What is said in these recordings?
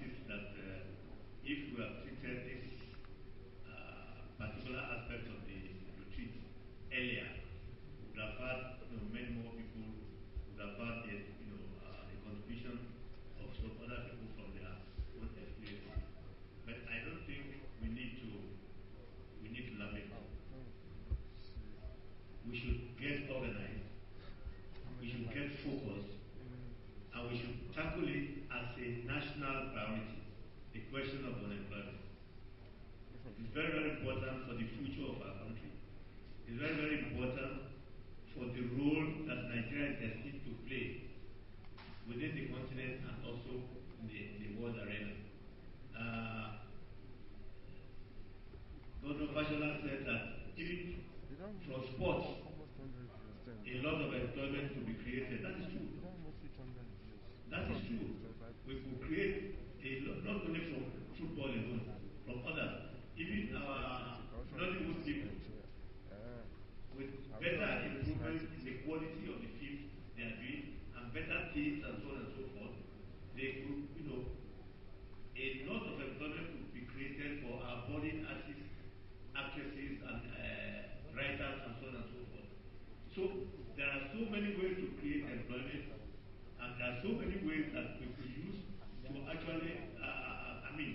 noticed that if we have treated this particular aspect of the retreat earlier, we would have had many more people, would have had the contribution of some other people from their own experiences. But I don't think we need to lament. We should get organized, we should get focused, and we should tackle it as a national priority, the question of unemployment. It's very, very important for the future of our country. It's very, very important for the role that Nigeria is destined to play within the continent and also in the world arena. Governor Fashola said that even from sports, a lot of employment to be created. That is true. That is true. We could create a lot, not only from football alone, from others, even our Nollywood people, with better improvement in the quality of the films they are doing and better teams and so on and so forth. They could, a lot of employment could be created for our budding artists, actresses, and writers, and so on and so forth. So there are so many ways to create employment, and there are so many ways that we could use to actually, we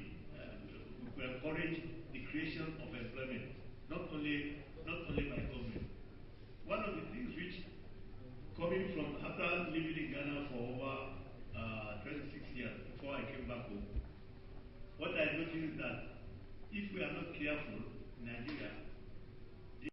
could encourage the creation of employment, not only by government. One of the things which, coming from after living in Ghana for over 26 years before I came back home, what I noticed is that if we are not careful in Nigeria,